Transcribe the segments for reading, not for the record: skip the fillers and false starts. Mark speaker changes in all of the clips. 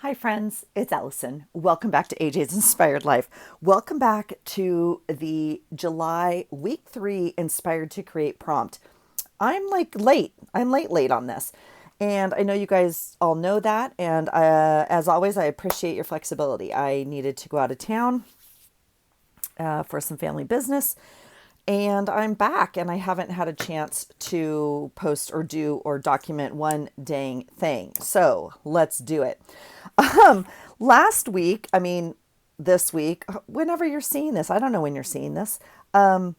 Speaker 1: Hi friends, it's Allison. Welcome back to AJ's Inspired Life. Welcome back to the July week 3 Inspired to Create prompt. I'm like late. I'm late on this. And I know you guys all know that. And as always, I appreciate your flexibility. I needed to go out of town for some family business. And I'm back and I haven't had a chance to post or do or document one dang thing. So let's do it. Um, Last week, this week, whenever you're seeing this, I don't know when you're seeing this. The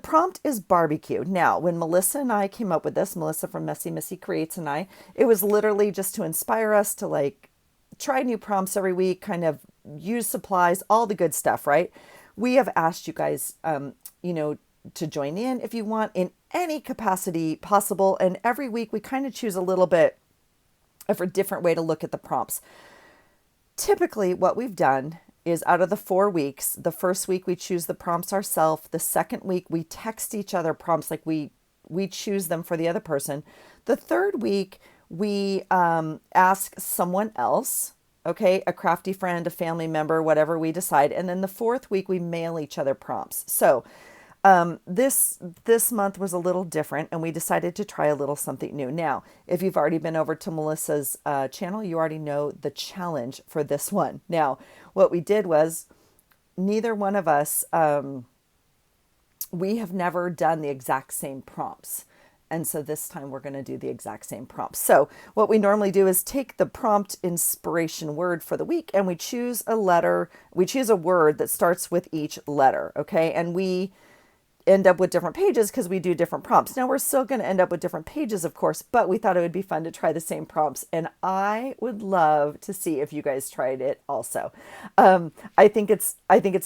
Speaker 1: prompt is barbecue. Now, when Melissa and I came up with this, Melissa from Messy Missy Creates and I, it was literally just to inspire us to like try new prompts every week, kind of use supplies, all the good stuff, right? We have asked you guys, to join in if you want in any capacity possible. And every week we kind of choose a little bit of a different way to look at the prompts. Typically, what we've done is out of the 4 weeks, the first week we choose the prompts ourselves. The second week we text each other prompts, like we choose them for the other person. The third week we ask someone else, okay, a crafty friend, a family member, whatever we decide. And then the fourth week we mail each other prompts. So this month was a little different, and we decided to try a little something new. Now, if you've already been over to Melissa's channel, you already know the challenge for this one. Now, what we did was neither one of us, we have never done the exact same prompts. And so this time we're going to do the exact same prompts. So what we normally do is take the prompt inspiration word for the week and we choose a letter, we choose a word that starts with each letter, okay? And we end up with different pages because we do different prompts. Now we're still going to end up with different pages, of course, but we thought it would be fun to try the same prompts. And I would love to see if you guys tried it also. I think it's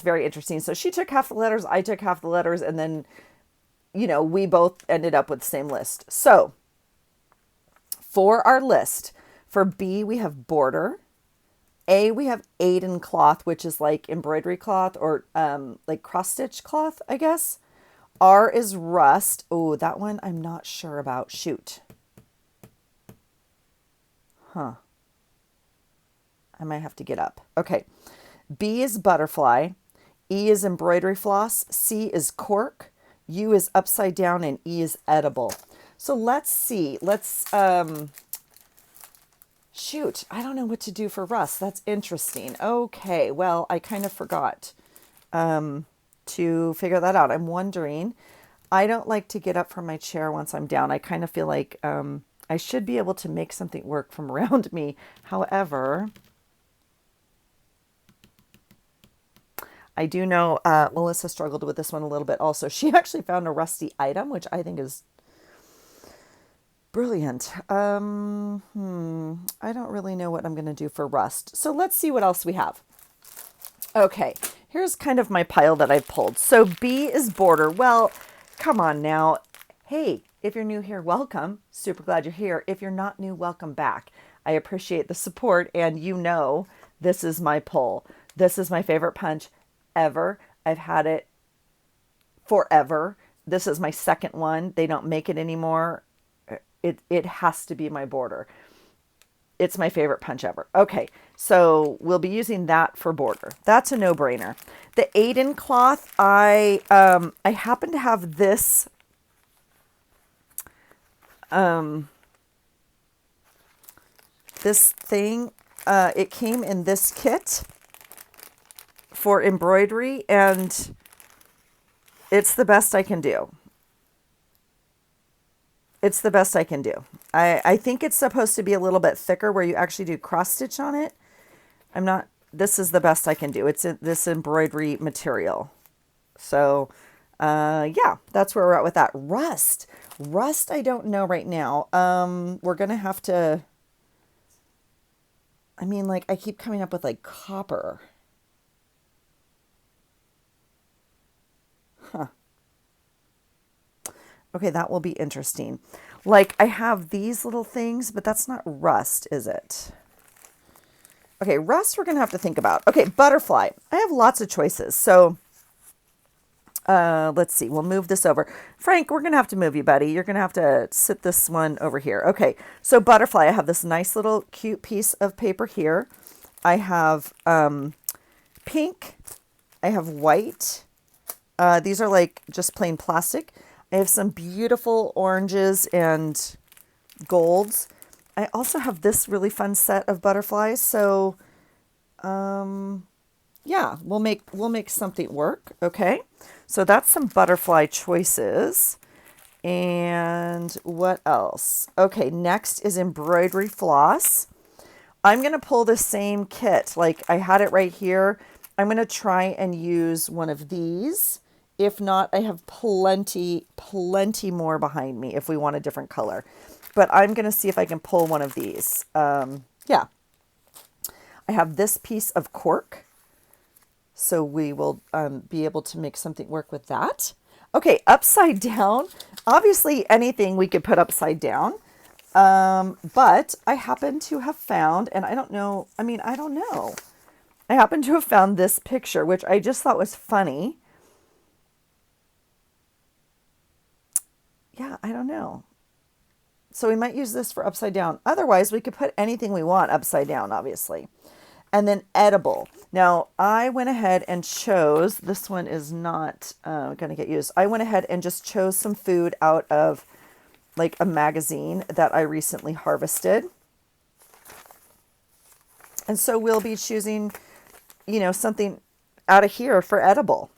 Speaker 1: very interesting. So she took half the letters, I took half the letters, and then, we both ended up with the same list. So for our list, for B, we have border. A, we have aiden cloth, which is like embroidery cloth or like cross stitch cloth, I guess. R is rust. Oh, that one I'm not sure about. Shoot. I might have to get up. Okay. B is butterfly. E is embroidery floss. C is cork. U is upside down, and E is edible. So let's see. Shoot, I don't know what to do for rust. That's interesting. Okay, well, I kind of forgot to figure that out. I'm wondering, I don't like to get up from my chair once I'm down. I kind of feel like I should be able to make something work from around me. However, I do know Melissa struggled with this one a little bit also. She actually found a rusty item, which I think is brilliant. I don't really know what I'm going to do for rust. So let's see what else we have. Okay, here's kind of my pile that I've pulled. So B is border. Well, come on now. Hey, if you're new here, welcome. Super glad you're here. If you're not new, welcome back. I appreciate the support, and this is my pull. This is my favorite punch ever. I've had it forever. This is my second one. They don't make it anymore. It has to be my border. It's my favorite punch ever. Okay, so we'll be using that for border. That's a no-brainer. The aiden cloth, I happen to have this this thing. It came in this kit for embroidery, and it's the best I can do. It's the best I can do. I think it's supposed to be a little bit thicker where you actually do cross stitch on it. This is the best I can do. It's this embroidery material. So, yeah, that's where we're at with that. Rust, I don't know right now. We're going to have to, I keep coming up with like copper. Okay, that will be interesting. Like I have these little things, but that's not rust, is it? Okay, rust we're going to have to think about. Okay, butterfly. I have lots of choices. So Let's see, we'll move this over. Frank, we're going to have to move you, buddy. You're going to have to sit this one over here. Okay, so butterfly, I have this nice little cute piece of paper here. I have pink. I have white. These are like just plain plastic. I have some beautiful oranges and golds. I also have this really fun set of butterflies. So, yeah, we'll make something work. Okay. So that's some butterfly choices. And what else? Okay, next is embroidery floss. I'm going to pull the same kit. Like I had it right here. I'm going to try and use one of these. If not, I have plenty more behind me if we want a different color. But I'm going to see if I can pull one of these. Yeah. I have this piece of cork. So we will be able to make something work with that. Okay, upside down. Obviously, anything we could put upside down. But I happen to have found, and I don't know, I don't know. I happen to have found this picture, which I just thought was funny. Yeah, I don't know. So we might use this for upside down. Otherwise, we could put anything we want upside down, obviously. And then edible. Now, I went ahead and chose, this one is not going to get used. I went ahead and just chose some food out of like a magazine that I recently harvested. And so we'll be choosing, you know, something out of here for edible.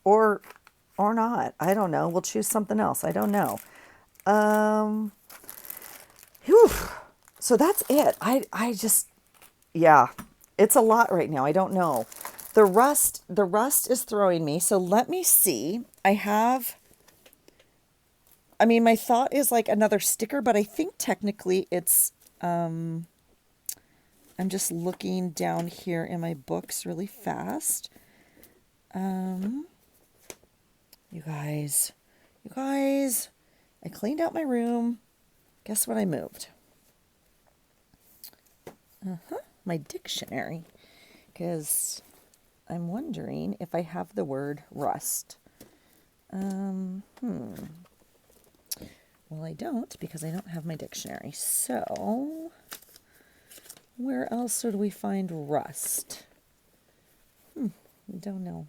Speaker 1: Or not. I don't know. We'll choose something else. I don't know. Whew. So that's it. I just, yeah, it's a lot right now. I don't know. The rust is throwing me. So let me see. My thought is like another sticker, but I think technically it's, I'm just looking down here in my books really fast. You guys, I cleaned out my room. Guess what I moved? My dictionary. Because I'm wondering if I have the word rust. Well, I don't because I don't have my dictionary. So, where else would we find rust? I don't know.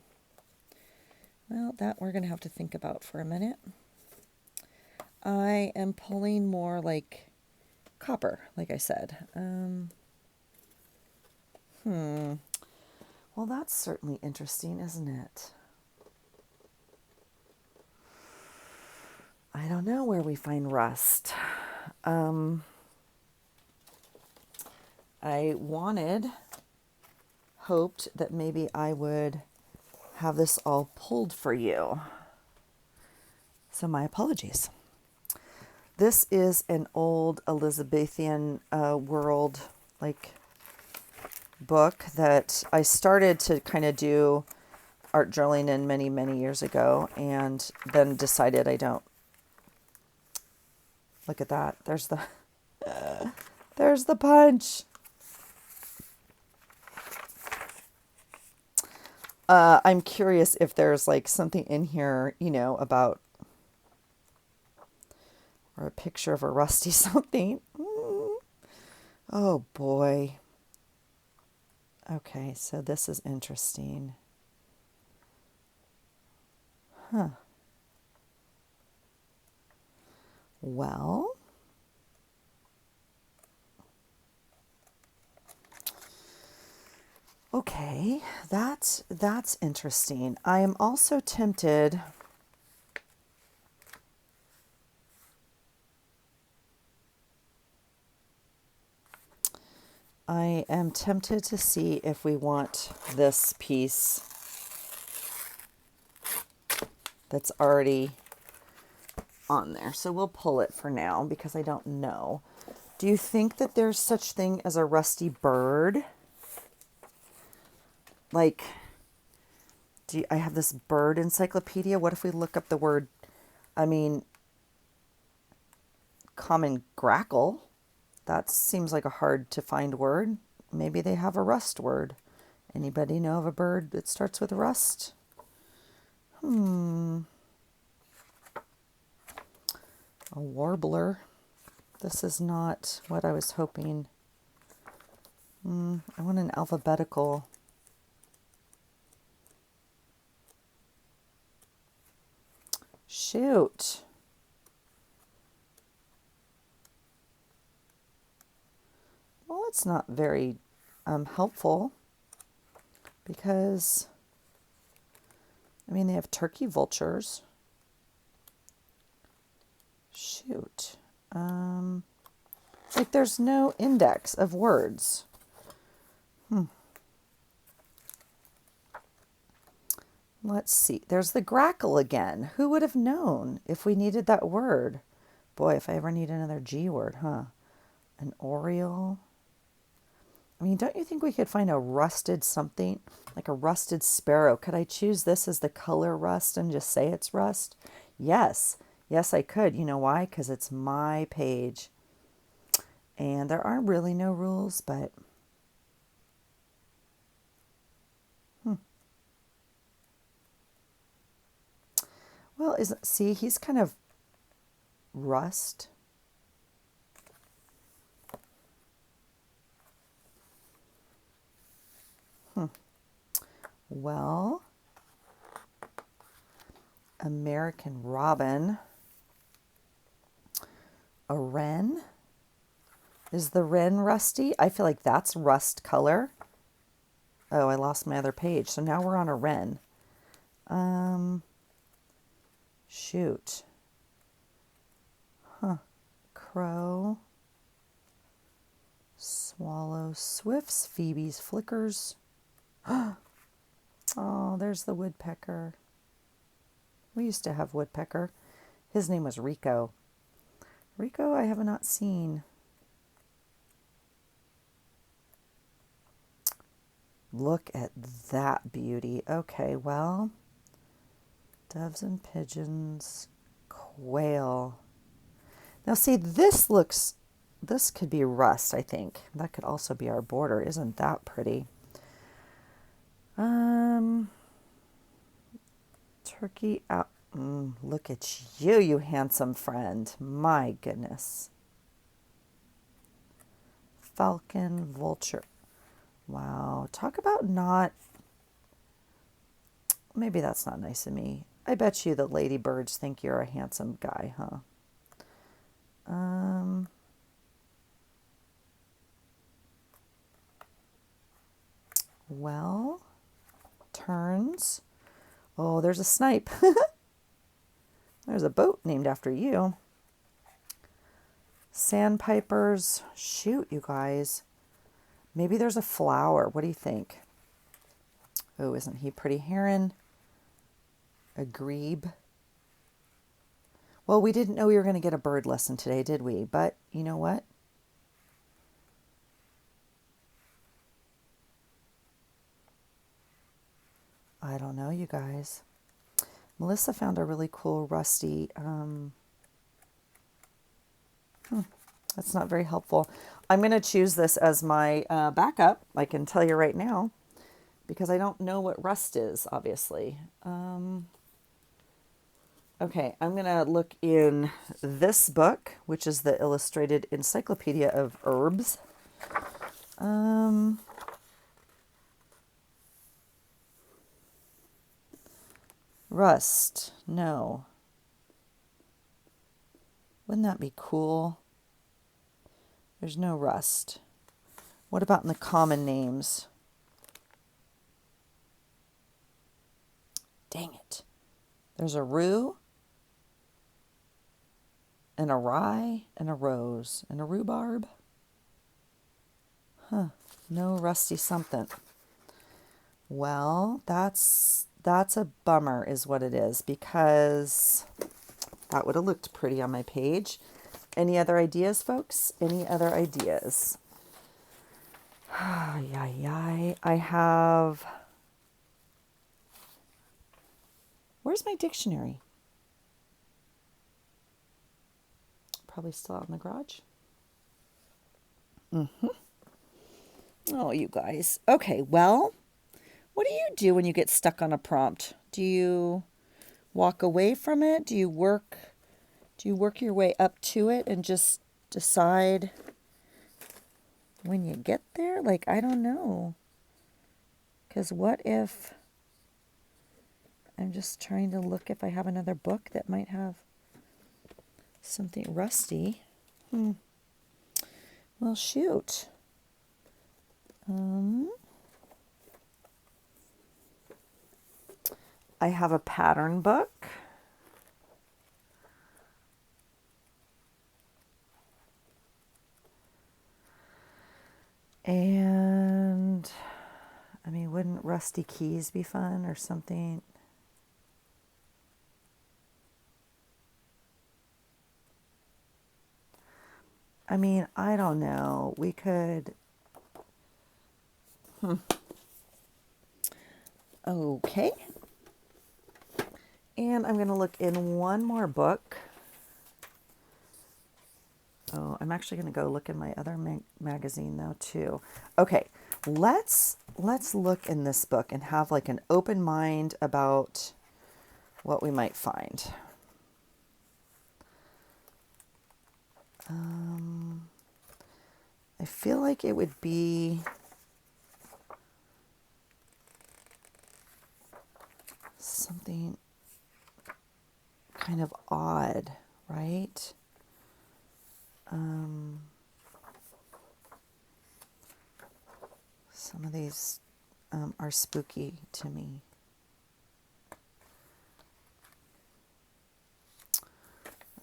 Speaker 1: Well, that we're going to have to think about for a minute. I am pulling more like copper, like I said. Well, that's certainly interesting, isn't it? I don't know where we find rust. I hoped that maybe I would have this all pulled for you. So my apologies. This is an old Elizabethan world like book that I started to kind of do art journaling in many, many years ago, and then decided I don't. Look at that. There's the there's the punch. I'm curious if there's like something in here, you know, about, or a picture of a rusty something. Oh boy. Okay, so this is interesting. Well, okay, that's interesting. I am also tempted. I am tempted to see if we want this piece that's already on there. So we'll pull it for now because I don't know. Do you think that there's such thing as a rusty bird? Like, I have this bird encyclopedia. What if we look up the word, common grackle? That seems like a hard to find word. Maybe they have a rust word. Anybody know of a bird that starts with rust? A warbler. This is not what I was hoping. I want an alphabetical. Shoot. Well, it's not very helpful because, I mean, they have turkey vultures. Shoot. Like there's no index of words. Let's see. There's the grackle again. Who would have known if we needed that word? Boy, if I ever need another G word, huh? An oriole. I mean, don't you think we could find a rusted something, like a rusted sparrow? Could I choose this as the color rust and just say it's rust? Yes. Yes, I could. You know why? Because it's my page. And there are really no rules, but... Well, see, he's kind of rust. Well, American robin. A wren. Is the wren rusty? I feel like that's rust color. Oh, I lost my other page. So now we're on a wren. Shoot. Crow. Swallow. Swifts. Phoebes. Flickers. Oh, there's the woodpecker. We used to have woodpecker. His name was Rico. Rico I have not seen. Look at that beauty. Okay, well, doves and pigeons, quail. Now see, this could be rust, I think. That could also be our border. Isn't that pretty? Turkey out. Look at you, you handsome friend. My goodness. Falcon, vulture. Wow. Talk about not... Maybe that's not nice of me. I bet you the ladybirds think you're a handsome guy, huh? Well, terns. Oh, there's a snipe. There's a boat named after you. Sandpipers. Shoot, you guys. Maybe there's a flower. What do you think? Oh, isn't he pretty? Heron. A grebe. Well, we didn't know we were going to get a bird lesson today, did we? But you know what? I don't know, you guys. Melissa found a really cool rusty... That's not very helpful. I'm going to choose this as my backup. I can tell you right now, because I don't know what rust is, obviously. Okay, I'm going to look in this book, which is the Illustrated Encyclopedia of Herbs. Rust, no. Wouldn't that be cool? There's no rust. What about in the common names? Dang it. There's a rue, and a rye, and a rose, and a rhubarb. No rusty something. Well, that's a bummer is what it is, because that would have looked pretty on my page. Any other ideas, folks? Any other ideas? I have... Where's my dictionary? Probably still out in the garage. Oh, you guys. Okay, well, what do you do when you get stuck on a prompt? Do you walk away from it? Do you work your way up to it and just decide when you get there? Like, I don't know. Because what if I'm just trying to look if I have another book that might have something rusty. Well, shoot. I have a pattern book. And, I mean, wouldn't rusty keys be fun or something? I mean, I don't know. We could... Okay. And I'm going to look in one more book. Oh, I'm actually going to go look in my other magazine though too. Okay, let's look in this book and have like an open mind about what we might find. I feel like it would be something kind of odd, right? Some of these are spooky to me.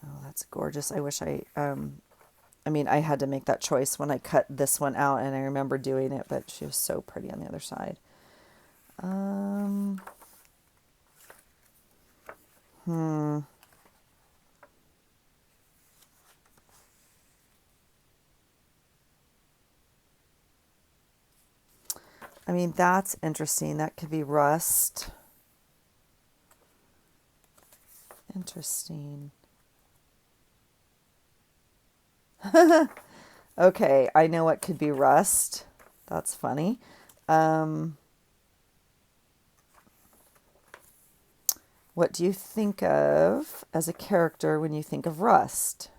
Speaker 1: Oh, that's gorgeous. I wish I mean, I had to make that choice when I cut this one out, and I remember doing it, but she was so pretty on the other side. I mean, that's interesting. That could be rust. Interesting. Okay, I know what could be rust. That's funny. What do you think of as a character when you think of rust?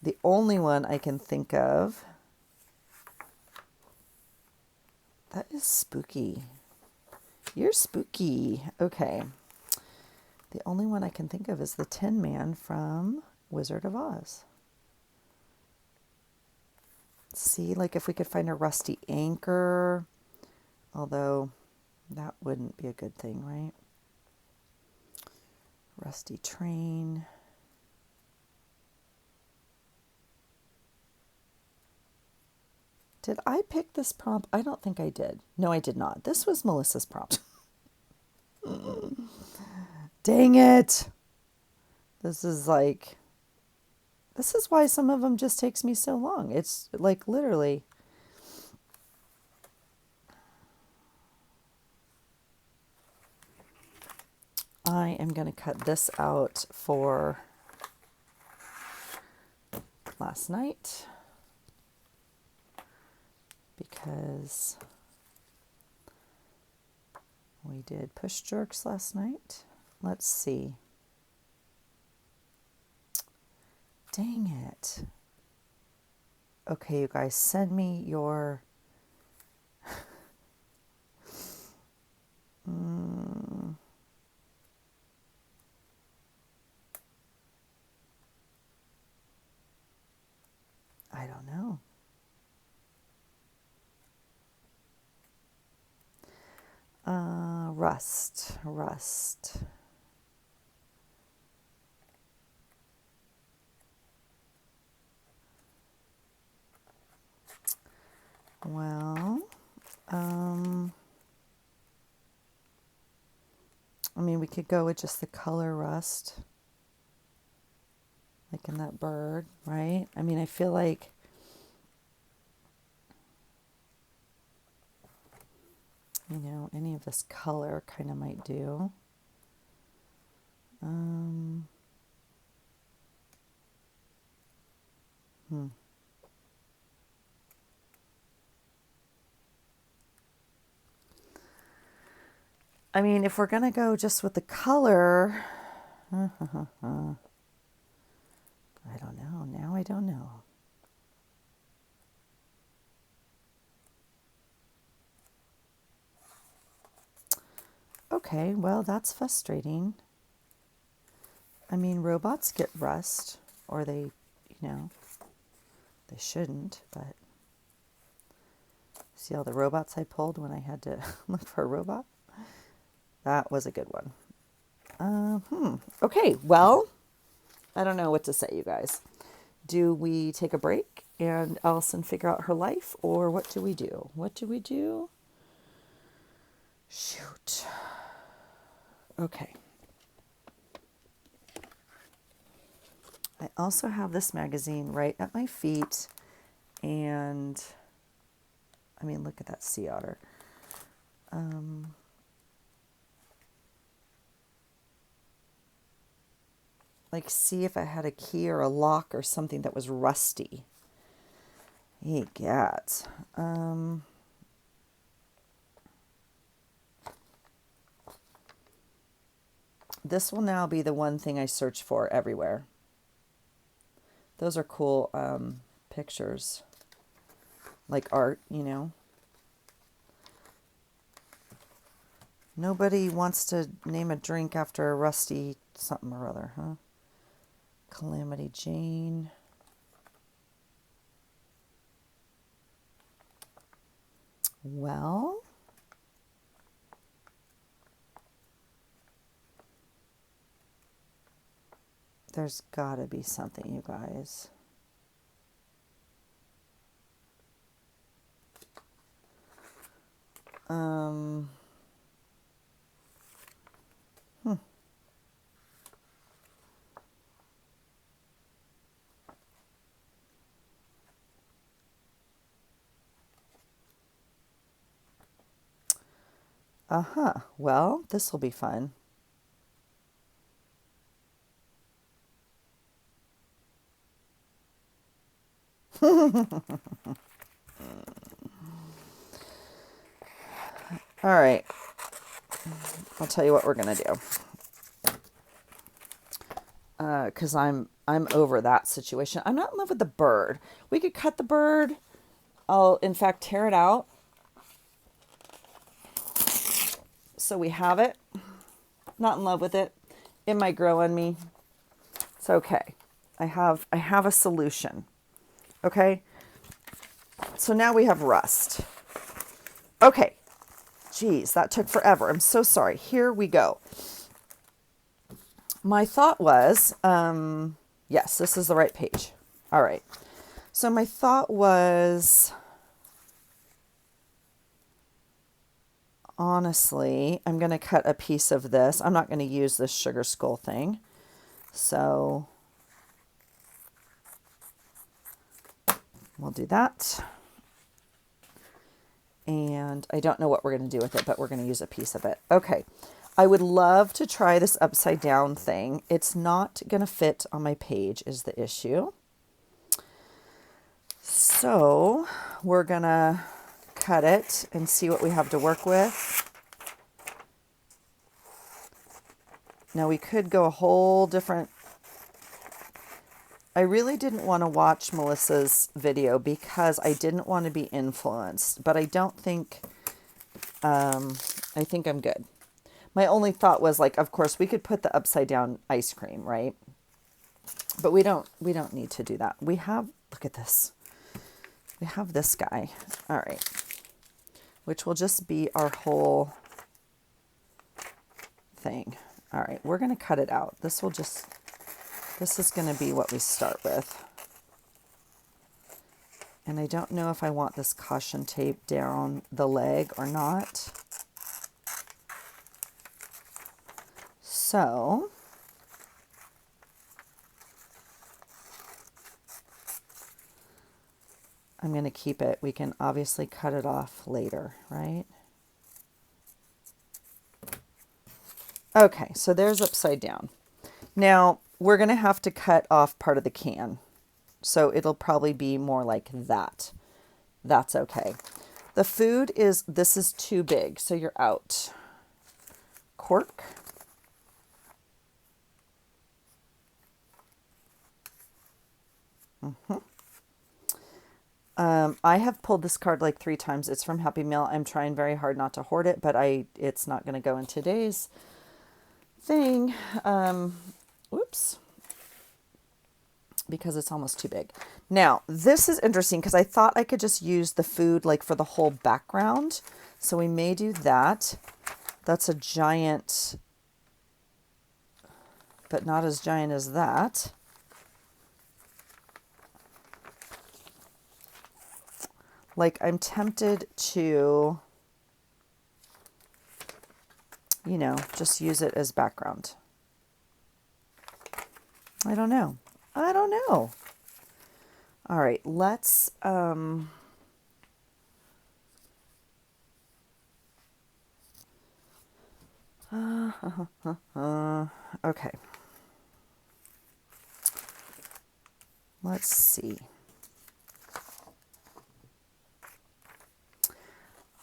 Speaker 1: The only one I can think of... That is spooky. You're spooky. Okay. The only one I can think of is the Tin Man from Wizard of Oz. See, like if we could find a rusty anchor, although that wouldn't be a good thing, right? Rusty train. Did I pick this prompt? I don't think I did. No, I did not. This was Melissa's prompt. Dang it. This is why some of them just takes me so long. It's like literally. I am going to cut this out for last night because we did push jerks last night. Let's see. Dang it. Okay, you guys, send me your... I don't know. Rust. Well, I mean, we could go with just the color rust, like in that bird, right? I mean, I feel like any of this color kind of might do. I mean, if we're going to go just with the color, I don't know. Now I don't know. Okay, well, that's frustrating. I mean, robots get rust, or they, they shouldn't, but see all the robots I pulled when I had to look for a robot? That was a good one. Okay, well, I don't know what to say, you guys. Do we take a break and Allison figure out her life, or what do we do? What do we do? Shoot. Okay. I also have this magazine right at my feet, and I mean, look at that sea otter. Like, see if I had a key or a lock or something that was rusty. Egad. This will now be the one thing I search for everywhere. Those are cool pictures. Like art, Nobody wants to name a drink after a rusty something or other, huh? Calamity Jane. Well, there's gotta be something, you guys. Well, this will be fun. All right. I'll tell you what we're going to do. Because I'm over that situation. I'm not in love with the bird. We could cut the bird. I'll, in fact, tear it out. So we have it. Not in love with it. It might grow on me. It's okay. I have a solution. Okay? So now we have rust. Okay. Geez, that took forever. I'm so sorry. Here we go. My thought was, yes, this is the right page. All right. So my thought was, honestly, I'm going to cut a piece of this. I'm not going to use this sugar skull thing. So we'll do that. And I don't know what we're going to do with it, but we're going to use a piece of it. Okay. I would love to try this upside down thing. It's not going to fit on my page is the issue. So we're going to cut it and see what we have to work with. Now we could go a whole different... I really didn't want to watch Melissa's video because I didn't want to be influenced, but I don't think, I think I'm good. My only thought was like, of course we could put the upside down ice cream, right? But we don't need to do that. We have, look at this. We have this guy. All right. Which will just be our whole thing. All right. We're going to cut it out. This is going to be what we start with. And I don't know if I want this caution tape down the leg or not. So I'm going to keep it. We can obviously cut it off later, right? Okay, so there's upside down. Now we're going to have to cut off part of the can. So it'll probably be more like that. That's okay. The food is, this is too big, so you're out. cork. I have pulled this card like 3 times. It's from Happy Meal. I'm trying very hard not to hoard it, but it's not going to go in today's thing. Oops. Because it's almost too big. Now, this is interesting because I thought I could just use the food like for the whole background. So we may do that. That's a giant, but not as giant as that. Like I'm tempted to, you know, just use it as background. I don't know. I don't know. All right, let's okay. Let's see.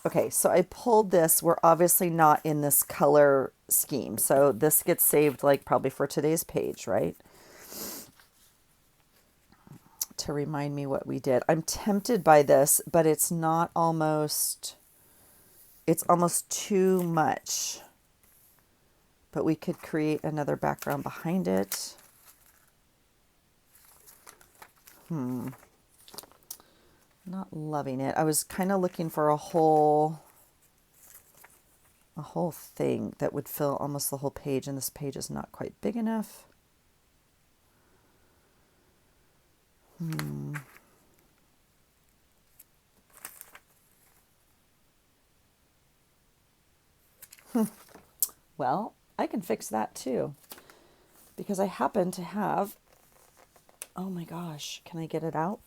Speaker 1: Okay, so I pulled this. We're obviously not in this color scheme. So this gets saved like probably for today's page, right? To remind me what we did. I'm tempted by this, but it's not almost, it's almost too much. But we could create another background behind it. Not loving it. I was kind of looking for a whole thing that would fill almost the whole page, and this page is not quite big enough. Well, I can fix that too, because I happen to have, oh my gosh, can I get it out?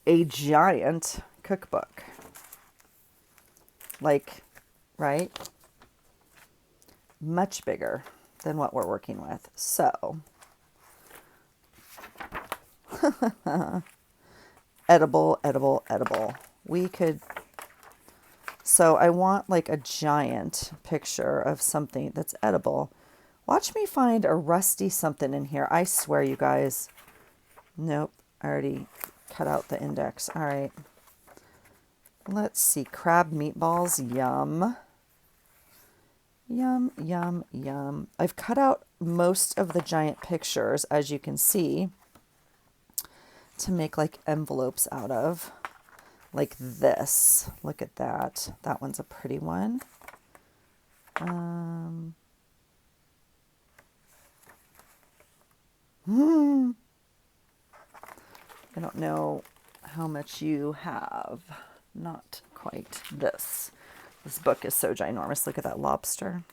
Speaker 1: A giant cookbook. Like, right? Much bigger than what we're working with. So, edible, edible, edible. We could, so I want like a giant picture of something that's edible. Watch me find a rusty something in here. I swear, you guys. Nope, I already cut out the index. All right. Let's see. Crab meatballs. Yum. Yum, yum, yum. I've cut out most of the giant pictures, as you can see, to make like envelopes out of. Like this. Look at that. That one's a pretty one. I don't know how much you have. Not quite this. This book is so ginormous. Look at that lobster.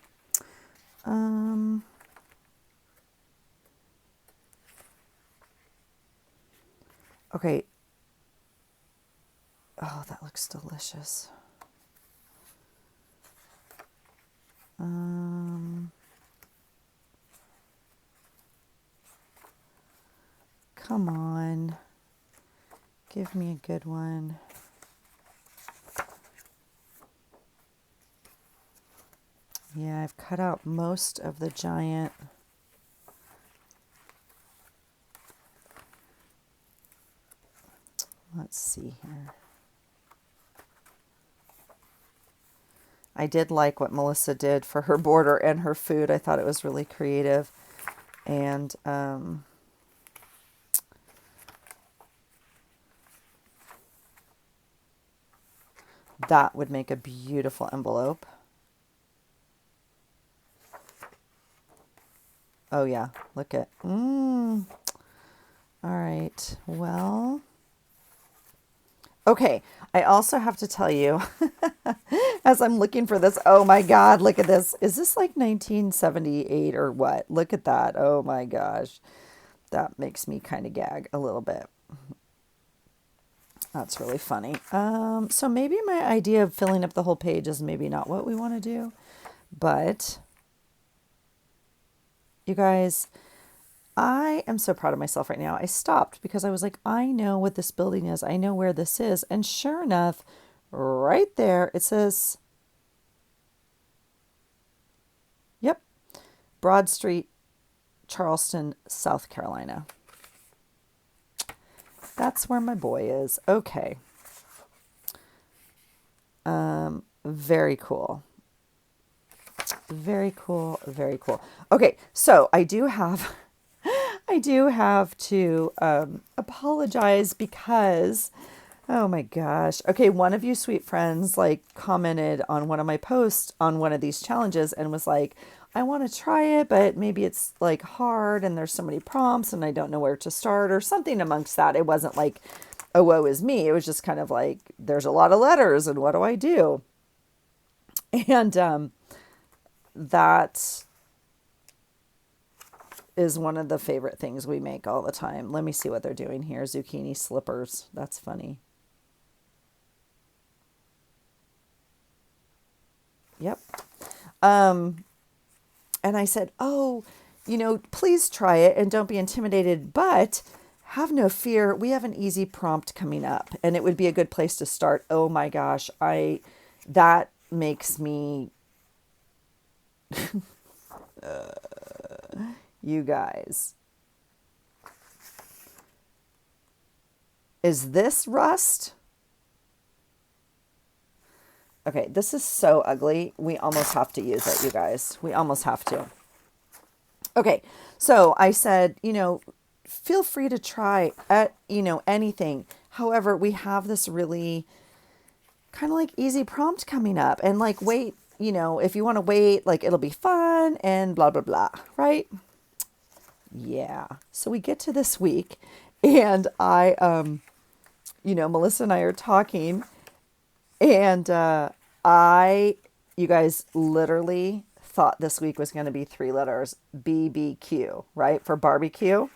Speaker 1: Okay. Oh, that looks delicious. Come on. Give me a good one. Yeah, I've cut out most of the giant. Let's see here. I did like what Melissa did for her border and her food. I thought it was really creative. And that would make a beautiful envelope. Oh yeah, look at, all right, well, okay. I also have to tell you, as I'm looking for this, oh my God, look at this. Is this like 1978 or what? Look at that. Oh my gosh. That makes me kind of gag a little bit. That's really funny. So maybe my idea of filling up the whole page is maybe not what we want to do, but you guys, I am so proud of myself right now. I stopped because I was like, I know what this building is. I know where this is. And sure enough, right there. It says, yep, Broad Street, Charleston, South Carolina. That's where my boy is. Okay. Very cool. Very cool. Very cool. Okay, so I do have to apologize because, oh my gosh. Okay, one of you sweet friends like commented on one of my posts on one of these challenges and was like, I want to try it, but maybe it's like hard and there's so many prompts and I don't know where to start or something amongst that. It wasn't like, oh, woe is me. It was just kind of like, there's a lot of letters and what do I do? And that is one of the favorite things we make all the time. Let me see what they're doing here. Zucchini slippers. That's funny. Yep. And I said, oh, please try it and don't be intimidated, but have no fear. We have an easy prompt coming up and it would be a good place to start. Oh my gosh. That makes me, you guys, is this rust? Okay, this is so ugly. We almost have to use it, you guys. We almost have to. Okay, so I said, feel free to try at, anything. However, we have this really kind of like easy prompt coming up and like, wait, if you want to wait, like it'll be fun and blah, blah, blah, right? Yeah. So we get to this week and Melissa and I are talking and you guys literally thought this week was going to be 3 letters, BBQ, right? For barbecue.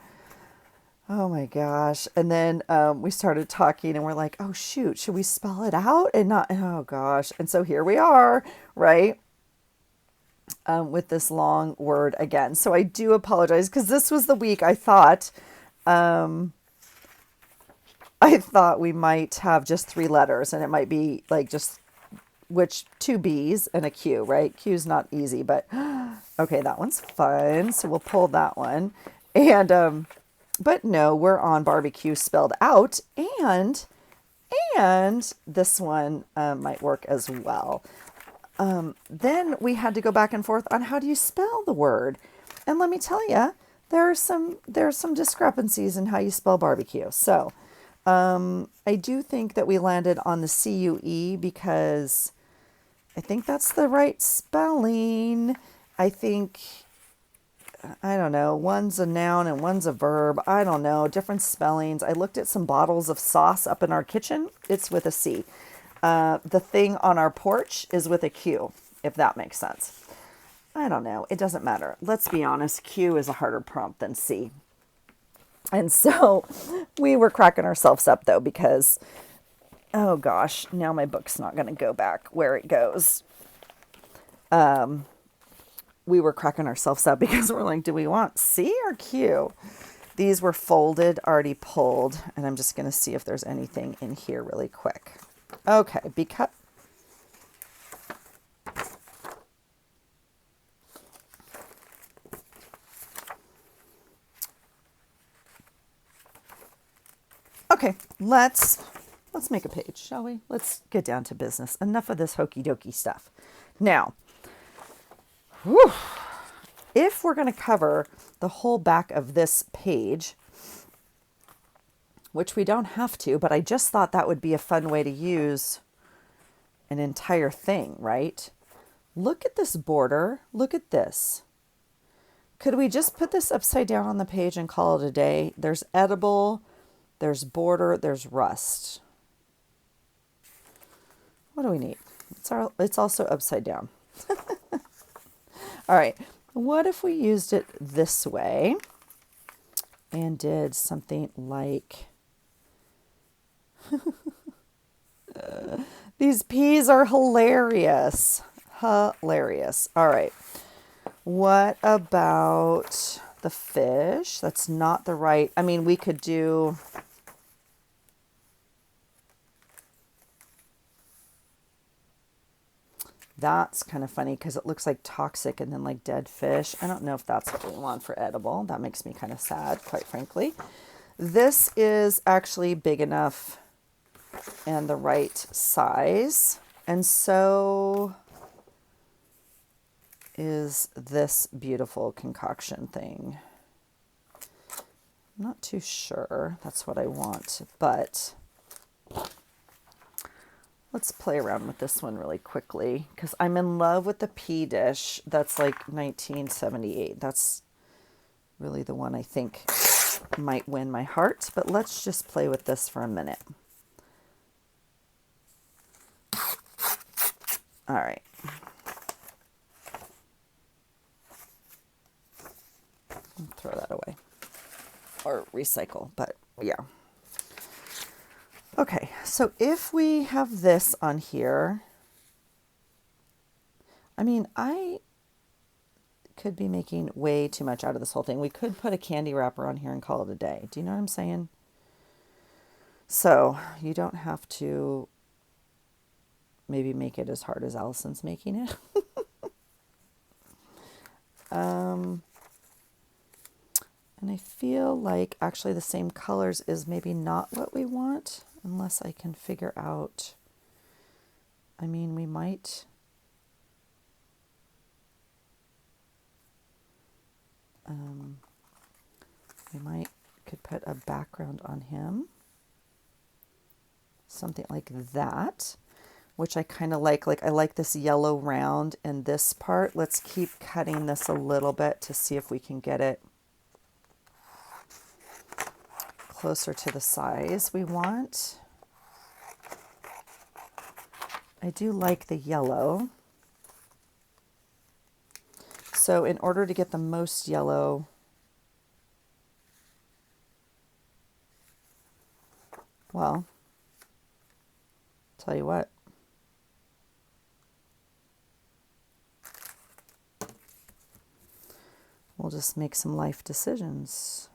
Speaker 1: Oh my gosh. And then we started talking and we're like, oh shoot, should we spell it out and not, oh gosh. And so here we are, right? With this long word again. So I do apologize because this was the week I thought we might have just 3 letters and it might be like just 2 B's and a Q, right? Q's not easy, but okay, that one's fun. So we'll pull that one. And but no, we're on barbecue spelled out and this one might work as well. Then we had to go back and forth on how do you spell the word. And let me tell you, there are some discrepancies in how you spell barbecue. So I do think that we landed on the CUE because I think that's the right spelling. I don't know, one's a noun and one's a verb. I don't know, different spellings. I looked at some bottles of sauce up in our kitchen. It's with a C. The thing on our porch is with a Q, if that makes sense. I don't know. It doesn't matter. Let's be honest. Q is a harder prompt than C. And so we were cracking ourselves up though, because, oh gosh, now my book's not going to go back where it goes. We were cracking ourselves up because we're like, do we want C or Q? These were folded, already pulled, and I'm just going to see if there's anything in here really quick. Okay, because okay, let's make a page, shall we? Let's get down to business. Enough of this hokey dokey stuff. Now, whew, if we're going to cover the whole back of this page, which we don't have to, but I just thought that would be a fun way to use an entire thing, right? Look at this border. Look at this. Could we just put this upside down on the page and call it a day? There's edible, there's border, there's rust. What do we need? It's also upside down. All right. What if we used it this way and did something like... These peas are hilarious. Hilarious. All right. What about the fish? That's not the right... I mean, we could do... That's kind of funny because it looks like toxic and then like dead fish. I don't know if that's what we want for edible. That makes me kind of sad, quite frankly. This is actually big enough and the right size. And so is this beautiful concoction thing. I'm not too sure that's what I want, but let's play around with this one really quickly because I'm in love with the pea dish. That's like 1978. That's really the one I think might win my heart, but let's just play with this for a minute. All right. Throw that away or recycle, but yeah. Okay, so if we have this on here, I mean, I could be making way too much out of this whole thing. We could put a candy wrapper on here and call it a day. Do you know what I'm saying? So you don't have to maybe make it as hard as Allison's making it. And I feel like actually the same colors is maybe not what we want unless I can figure out, I mean, we might, could put a background on him, something like that, which I kind of like I like this yellow round and this part. Let's keep cutting this a little bit to see if we can get it closer to the size we want. I do like the yellow. So in order to get the most yellow, well, tell you what. We'll just make some life decisions.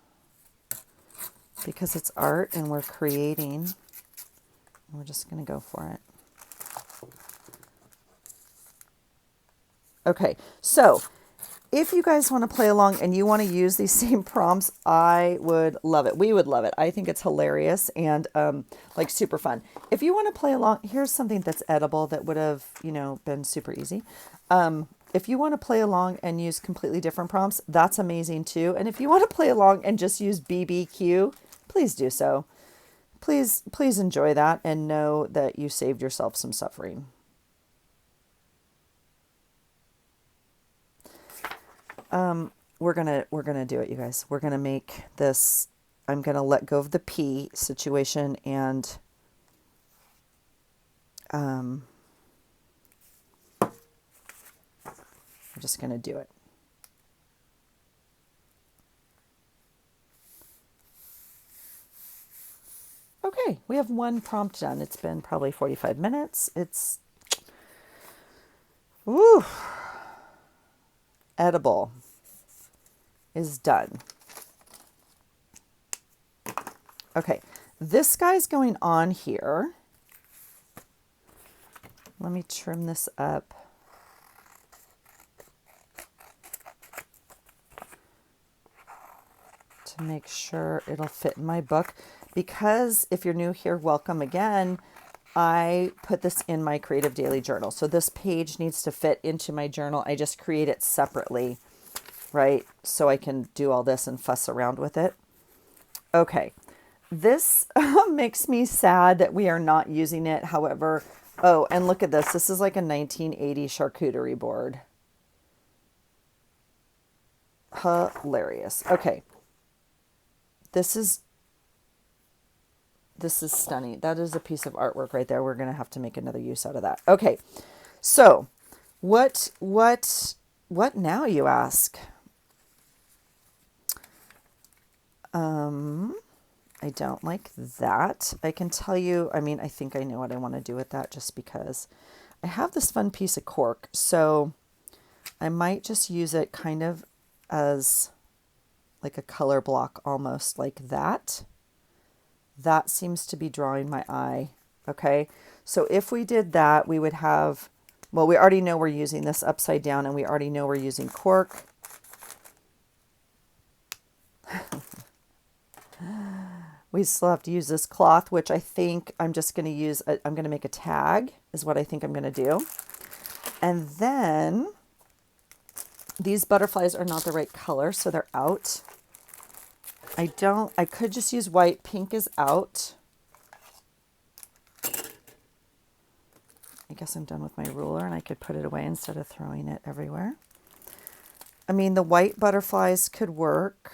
Speaker 1: Because it's art and we're creating, we're just going to go for it. Okay, so if you guys want to play along and you want to use these same prompts, I would love it. We would love it. I think it's hilarious and like super fun. If you want to play along, here's something that's edible that would have, been super easy. If you want to play along and use completely different prompts, that's amazing too. And if you want to play along and just use BBQ, please do so. Please enjoy that and know that you saved yourself some suffering. We're gonna do it, you guys. We're gonna make this. I'm gonna let go of the pea situation and we're just gonna do it. Okay, we have one prompt done. It's been probably 45 minutes. It's edible is done. Okay, this guy's going on here. Let me trim this up. To make sure it'll fit in my book. Because if you're new here, welcome again. I put this in my Creative Daily Journal. So this page needs to fit into my journal. I just create it separately, right? So I can do all this and fuss around with it. Okay. This makes me sad that we are not using it. However, oh, and look at this. This is like a 1980 charcuterie board. Hilarious. Okay. This is stunning. That is a piece of artwork right there. We're going to have to make another use out of that. Okay. So what now, you ask? I don't like that. I can tell you, I mean, I think I know what I want to do with that just because I have this fun piece of cork. So I might just use it kind of as like a color block, almost like that. That seems to be drawing my eye. Okay. So if we did that, we would have Well, we already know we're using this upside down, and we already know we're using cork. We still have to use this cloth, which I think I'm just going to use. I'm going to make a tag is what I think I'm going to do. And then these butterflies are not the right color, so they're out. I could just use white. Pink is out. I guess I'm done with my ruler, and I could put it away instead of throwing it everywhere. I mean, the white butterflies could work.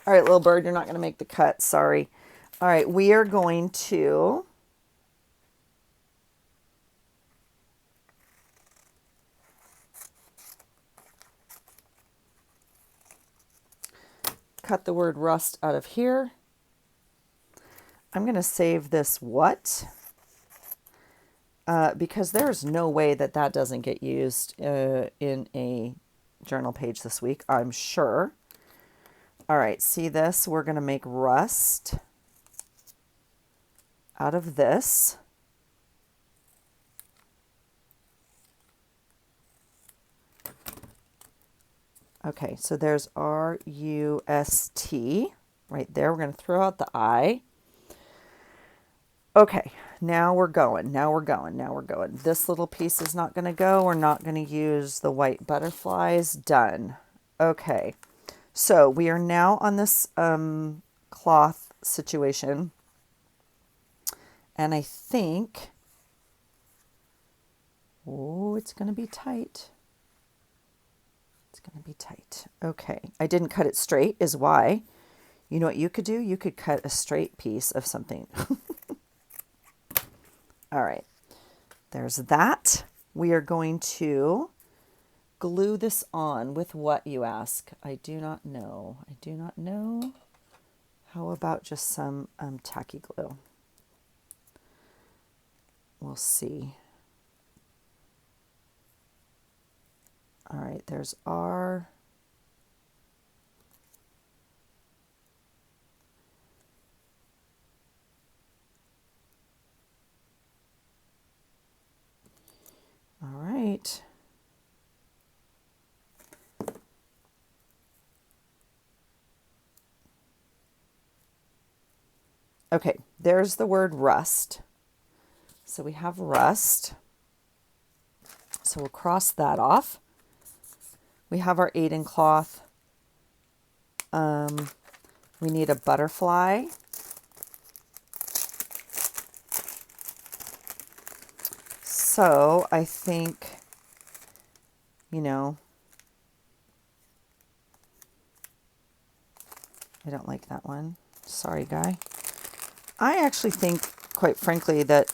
Speaker 1: All right, little bird, you're not going to make the cut. Sorry. All right, we are going to cut the word rust out of here. I'm going to save this what because there's no way that that doesn't get used in a journal page this week, I'm sure. All right, see this? We're going to make rust out of this. Okay, so there's R-U-S-T right there. We're going to throw out the I. Okay, now we're going. Now we're going. Now we're going. This little piece is not going to go. We're not going to use the white butterflies. Done. Okay, so we are now on this cloth situation. And I think, oh, it's going to be tight. It's going to be tight. Okay, I didn't cut it straight is why. You know what you could do? You could cut a straight piece of something. All right, there's that. We are going to glue this on with what, you ask? I do not know. I do not know. How about just some tacky glue? We'll see. All right, there's R. All right. Okay, there's the word rust. So we have rust. So we'll cross that off. We have our aiden cloth. We need a butterfly. So I think, you know, I don't like that one. Sorry, guy. I actually think, quite frankly, that,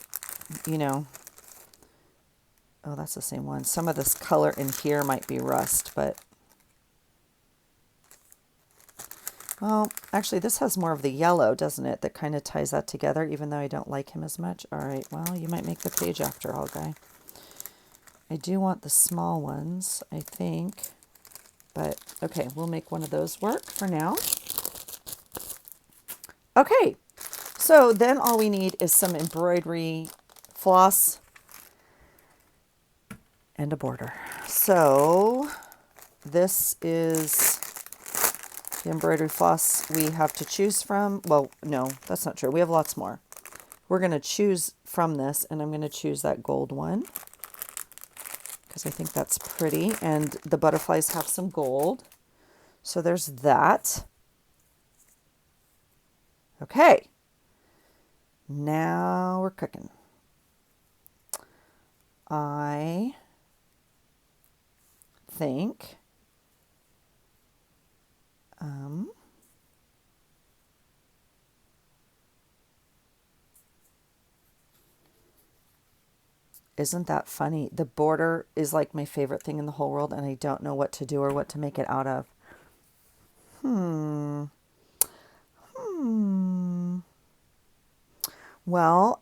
Speaker 1: you know, oh, that's the same one. Some of this color in here might be rust, but, well, actually, this has more of the yellow, doesn't it? That kind of ties that together, even though I don't like him as much. All right, well, you might make the page after all, guy. I do want the small ones, I think. But, okay, we'll make one of those work for now. Okay, so then all we need is some embroidery floss and a border. So this is the embroidery floss we have to choose from. Well, no, that's not true. We have lots more. We're going to choose from this, and I'm going to choose that gold one because I think that's pretty. And the butterflies have some gold. So there's that. Okay. Now we're cooking. I think isn't that funny? The border is like my favorite thing in the whole world, and I don't know what to do or what to make it out of. Well,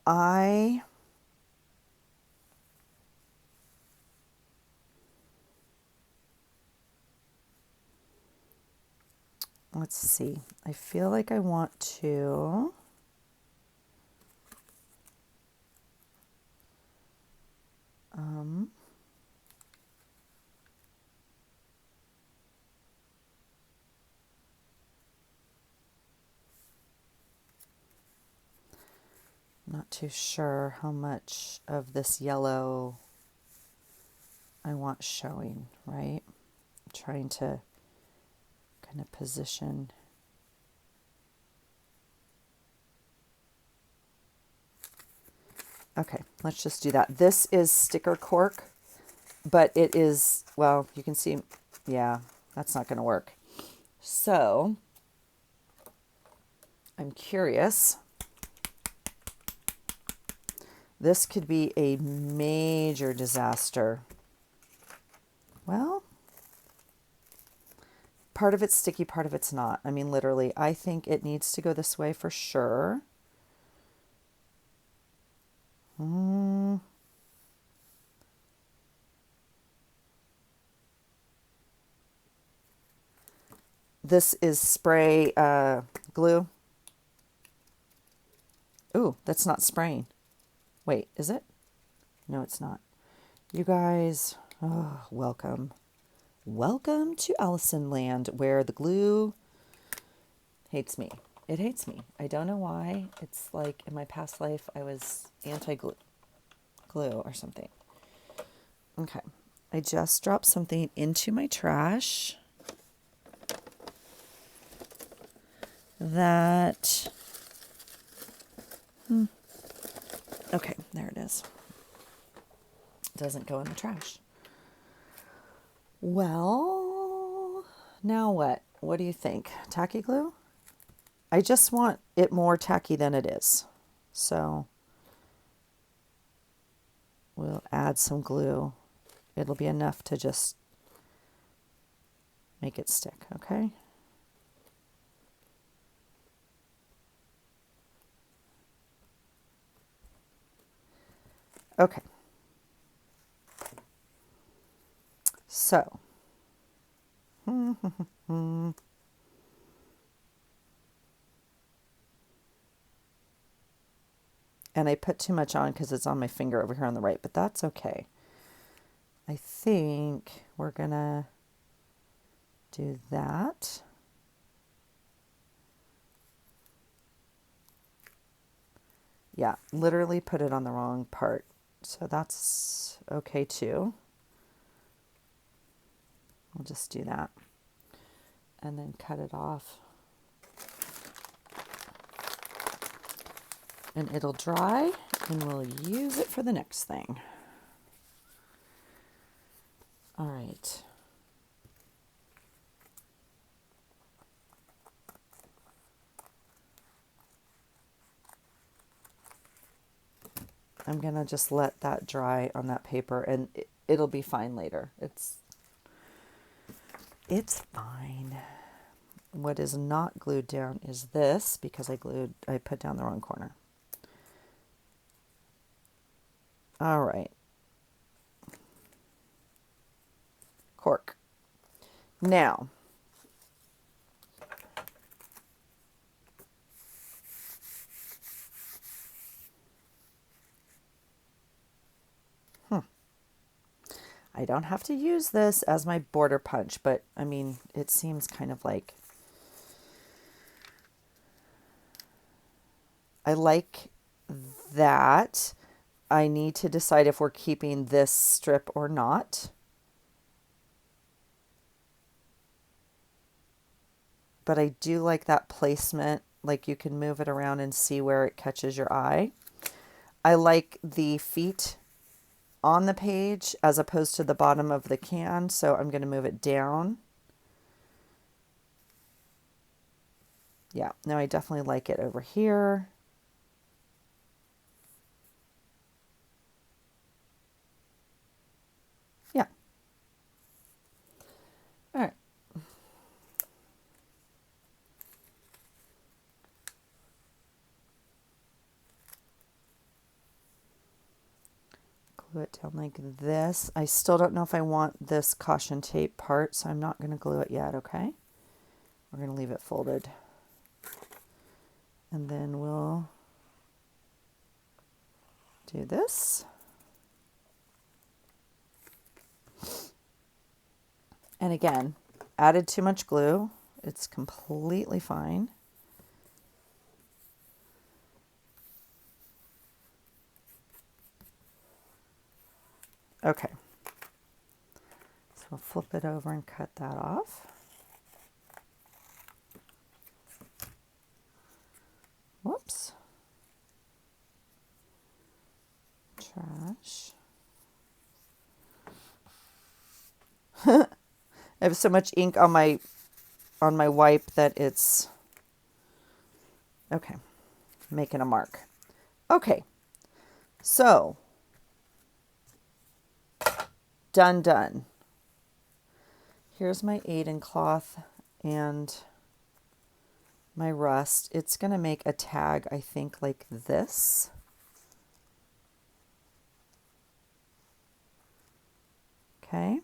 Speaker 1: let's see. I feel like I want to not too sure how much of this yellow I want showing, right? I'm trying to kind of position. Okay, let's just do that. This is sticker cork, but it is, well, you can see, yeah, that's not going to work. So I'm curious. This could be a major disaster. Well, part of it's sticky, part of it's not. I mean, literally, I think it needs to go this way for sure. This is spray glue. Ooh, that's not spraying. Wait, is it? No, it's not. You guys, oh, welcome. Welcome to Allison land, where the glue hates me. It hates me. I don't know why. It's like in my past life I was anti-glue or something. Okay. I just dropped something into my trash that... Okay, there it is. It doesn't go in the trash. Well, now what? What do you think? Tacky glue? I just want it more tacky than it is. So we'll add some glue. It'll be enough to just make it stick, okay? Okay. So, and I put too much on because it's on my finger over here on the right, but that's okay. I think we're gonna do that. Yeah, literally put it on the wrong part. So that's okay too. I'll just do that. And then cut it off. And it'll dry, and we'll use it for the next thing. All right. I'm gonna just let that dry on that paper, and it'll be fine later. It's fine. What is not glued down is this, because I put down the wrong corner. All right. Cork. Now, I don't have to use this as my border punch, but I mean, it seems kind of like, I like that. I need to decide if we're keeping this strip or not. But I do like that placement, like you can move it around and see where it catches your eye. I like the feet on the page as opposed to the bottom of the can, so I'm going to move it down. Yeah, now I definitely like it over here. Yeah. All right. Glue it down like this. I still don't know if I want this caution tape part, so I'm not going to glue it yet, okay? We're going to leave it folded. And then we'll do this. And again, added too much glue. It's completely fine. Okay. So we'll flip it over and cut that off. Whoops. Trash. I have so much ink on my wipe that it's okay. Making a mark. Okay. So done. Here's my Aiden cloth and my rust. It's going to make a tag, I think, like this. Okay.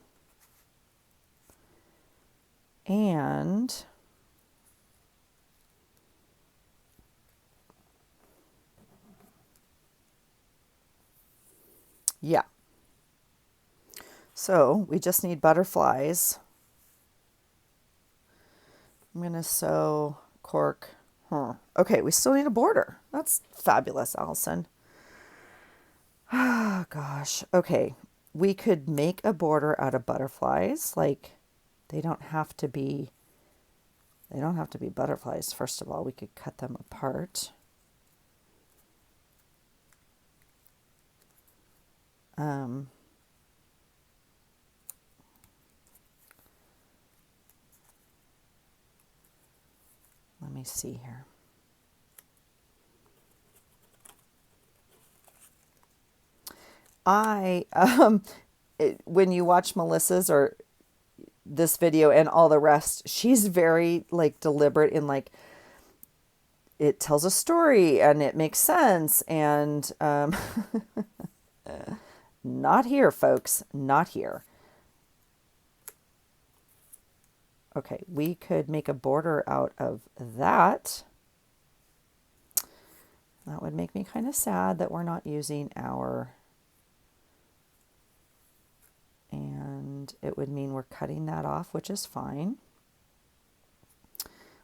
Speaker 1: And yeah. So we just need butterflies. I'm going to sew cork. Okay, we still need a border. That's fabulous, Allison. Oh, gosh. Okay, we could make a border out of butterflies. Like, they don't have to be butterflies. First of all, we could cut them apart. Let me see here. When you watch Melissa's or this video and all the rest, she's very like deliberate in like it tells a story and it makes sense. And not here, folks, not here. Okay, we could make a border out of that. That would make me kind of sad that we're not using our, and it would mean we're cutting that off, which is fine.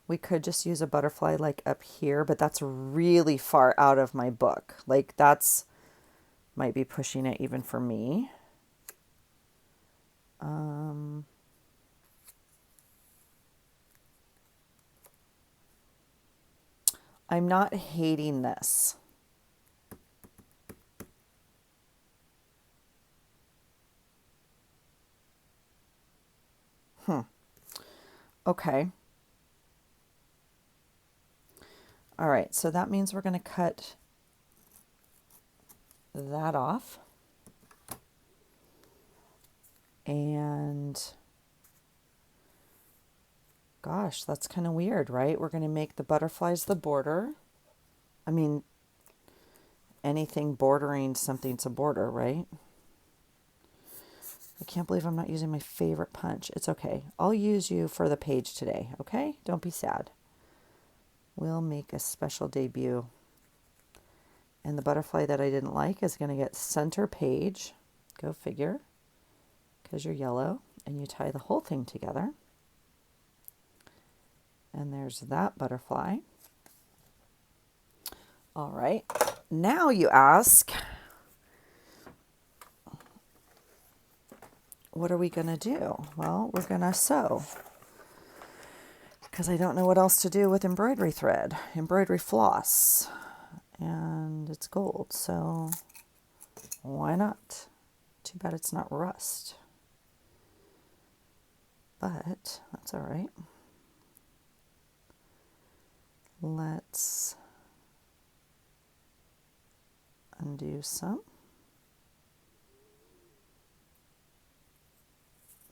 Speaker 1: We could just use a butterfly like up here, but that's really far out of my book. Like that's might be pushing it even for me. I'm not hating this. Okay. All right, so that means we're going to cut that off. And gosh, that's kind of weird, right? We're going to make the butterflies the border. I mean, anything bordering something's a border, right? I can't believe I'm not using my favorite punch. It's okay. I'll use you for the page today, okay? Don't be sad. We'll make a special debut. And the butterfly that I didn't like is going to get center page. Go figure. Because you're yellow. And you tie the whole thing together. And there's that butterfly. All right. Now you ask, what are we going to do? Well, we're going to sew. Because I don't know what else to do with embroidery thread. Embroidery floss. And it's gold, so why not? Too bad it's not rust. But that's all right. Let's undo some.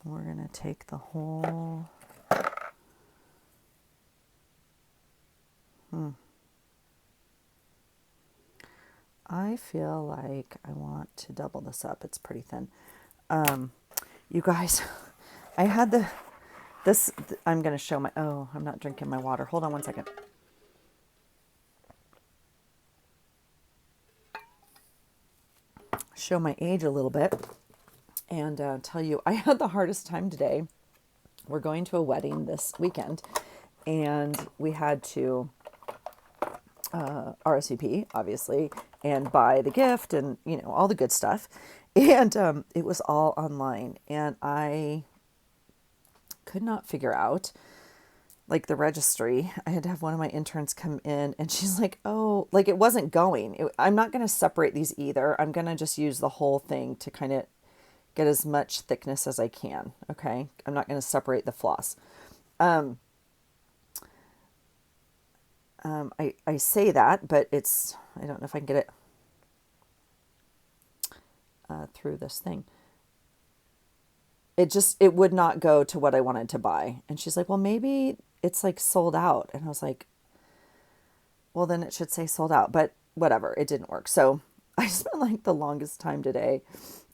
Speaker 1: We're going to take the whole... I feel like I want to double this up. It's pretty thin. You guys, I had the I'm going to show I'm not drinking my water. Hold on one second. Show my age a little bit and tell you I had the hardest time today. We're going to a wedding this weekend and we had to RSVP, obviously, and buy the gift and, all the good stuff. And it was all online. And I could not figure out, like, the registry. I had to have one of my interns come in and she's like, oh, like it wasn't going. I'm not going to separate these either. I'm going to just use the whole thing to kind of get as much thickness as I can. Okay. I'm not going to separate the floss. I say that, but I don't know if I can get it through this thing. It would not go to what I wanted to buy. And she's like, well, maybe it's like sold out. And I was like, well, then it should say sold out, but whatever. It didn't work. So I spent like the longest time today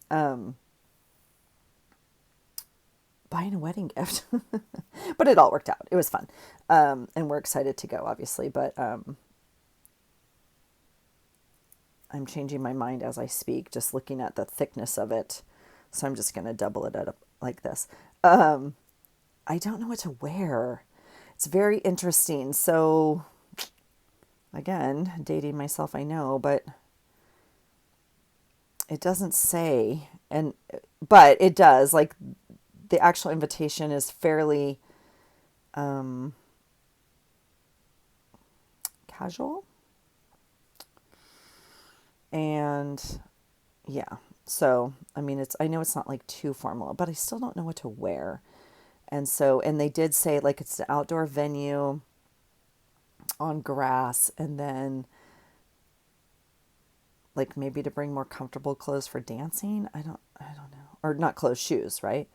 Speaker 1: buying a wedding gift, but it all worked out. It was fun. And we're excited to go, obviously, but I'm changing my mind as I speak, just looking at the thickness of it. So I'm just going to double it up like this. I don't know what to wear. It's very interesting. So again, dating myself, I know, but it doesn't say, but it does, like, the actual invitation is fairly casual. And yeah, so, I mean, I know it's not like too formal, but I still don't know what to wear. And so, and they did say like it's an outdoor venue on grass, and then like maybe to bring more comfortable clothes for dancing. I don't know. Or not clothes, shoes, right?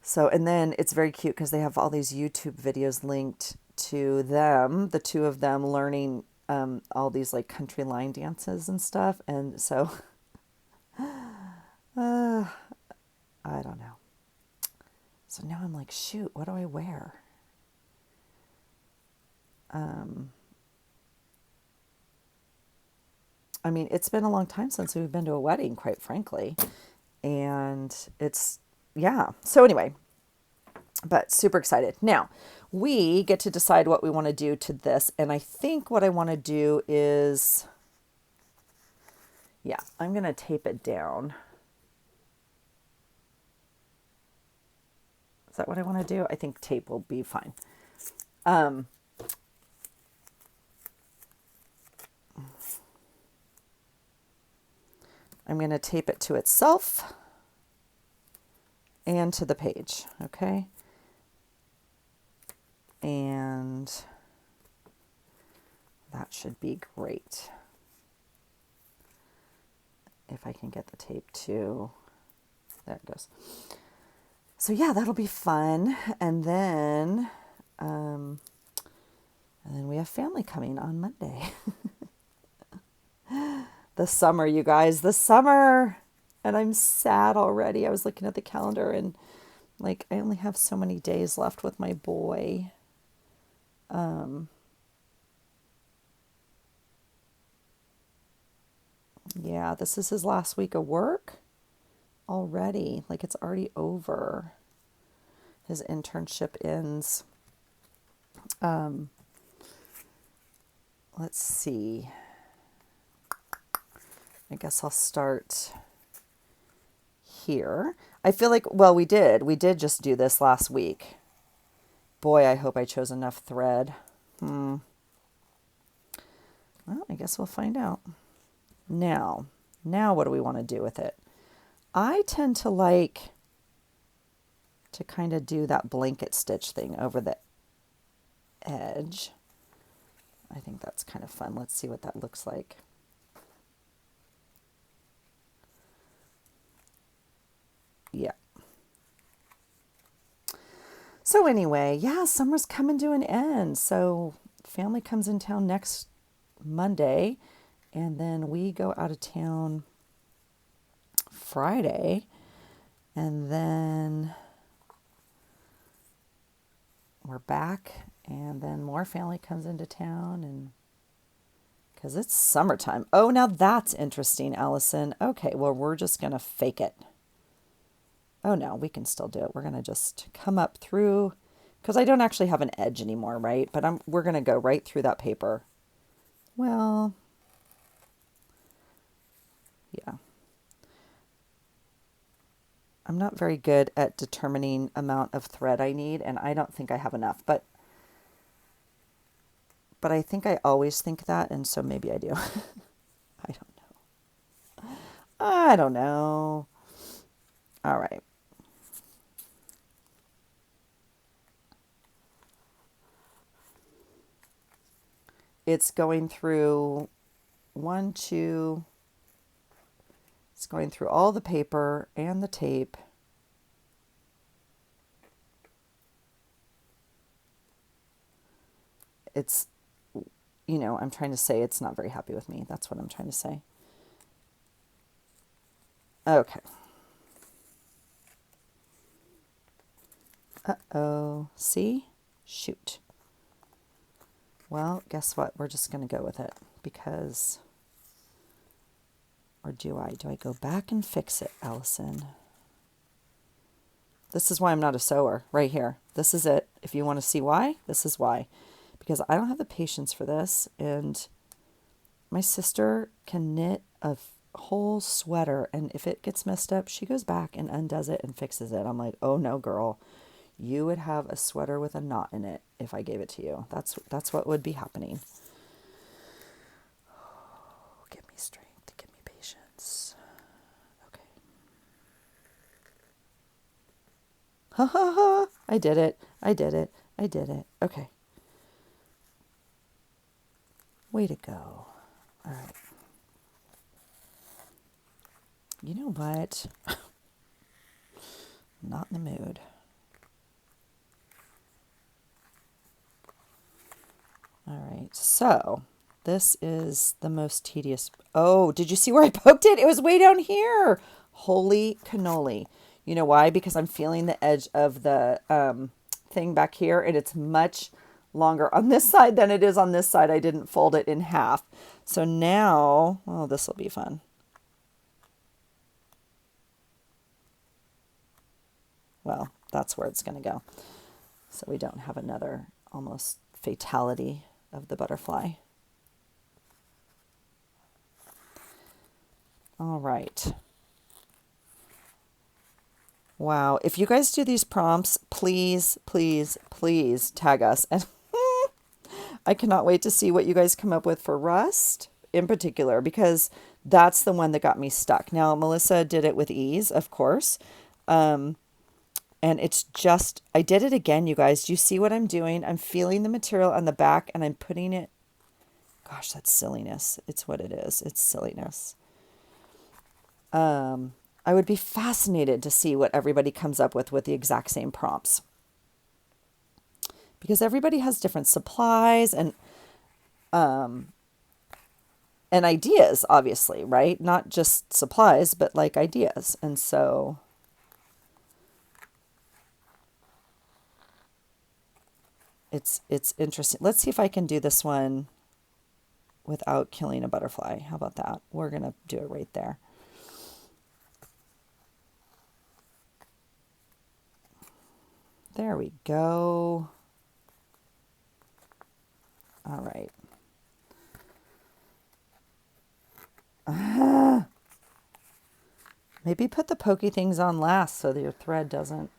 Speaker 1: So, and then it's very cute because they have all these YouTube videos linked to them, the two of them learning all these like country line dances and stuff. And so, I don't know. So now I'm like, shoot, what do I wear? I mean, it's been a long time since we've been to a wedding, quite frankly. And yeah. So anyway, but super excited. Now, we get to decide what we want to do to this. And I think what I want to do is, yeah, I'm going to tape it down. Is that what I want to do? I think tape will be fine. I'm going to tape it to itself and to the page, okay? And that should be great. If I can get the tape to, there it goes. So yeah, that'll be fun. And then we have family coming on Monday. The summer, you guys, the summer. And I'm sad already. I was looking at the calendar and like I only have so many days left with my boy. Yeah, this is his last week of work already. Like it's already over. His internship ends. Let's see. I guess I'll start here. I feel like, well, we did just do this last week. Boy, I hope I chose enough thread. Well, I guess we'll find out. Now what do we want to do with it? I tend to like to kind of do that blanket stitch thing over the edge. I think that's kind of fun. Let's see what that looks like. Yeah. So anyway, yeah, summer's coming to an end. So family comes in town next Monday, and then we go out of town Friday, and then we're back, and then more family comes into town, and because it's summertime. Oh, now that's interesting, Allison. Okay, well, we're just going to fake it. Oh, no, we can still do it. We're going to just come up through, because I don't actually have an edge anymore, right? But we're going to go right through that paper. Well, yeah. I'm not very good at determining amount of thread I need, and I don't think I have enough. But I think I always think that, and so maybe I do. I don't know. I don't know. All right. It's going through one, two, it's going through all the paper and the tape. It's, I'm trying to say it's not very happy with me. That's what I'm trying to say. Okay. Uh-oh. See? Shoot. Well, guess what? We're just going to go with it because, or do I? Do I go back and fix it, Allison? This is why I'm not a sewer, right here. This is it. If you want to see why, this is why. Because I don't have the patience for this, and my sister can knit a whole sweater, and if it gets messed up, she goes back and undoes it and fixes it. I'm like, oh no, girl. You would have a sweater with a knot in it if I gave it to you. That's what would be happening. Oh, give me strength, give me patience. Okay. Ha ha ha! I did it. I did it. I did it. Okay. Way to go. All right. You know what? Not in the mood. All right, so this is the most tedious. Oh, did you see where I poked it? It was way down here. Holy cannoli. You know why? Because I'm feeling the edge of the thing back here, and it's much longer on this side than it is on this side. I didn't fold it in half. So now, oh, this will be fun. Well, that's where it's going to go. So we don't have another almost fatality of the butterfly. All right. Wow. If you guys do these prompts, please, please, please tag us. And I cannot wait to see what you guys come up with for rust in particular, because that's the one that got me stuck. Now, Melissa did it with ease, of course. And it's just, I did it again, you guys. Do you see what I'm doing? I'm feeling the material on the back and I'm putting it, gosh, that's silliness. It's what it is. It's silliness. I would be fascinated to see what everybody comes up with the exact same prompts. Because everybody has different supplies and ideas, obviously, right? Not just supplies, but like ideas. And so it's interesting. Let's see if I can do this one without killing a butterfly. How about that? We're going to do it right there. There we go. All right. Maybe put the pokey things on last so that your thread doesn't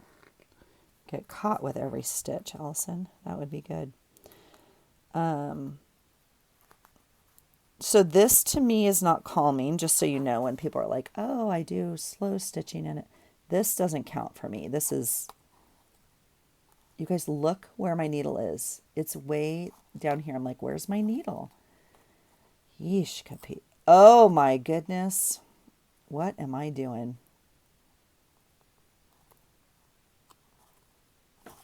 Speaker 1: get caught with every stitch, Allison. That would be good. So this to me is not calming, just so you know, when people are like, oh, I do slow stitching in it. This doesn't count for me. This is, you guys look where my needle is. It's way down here. I'm like, where's my needle? Yeesh, Capi. Oh my goodness. What am I doing?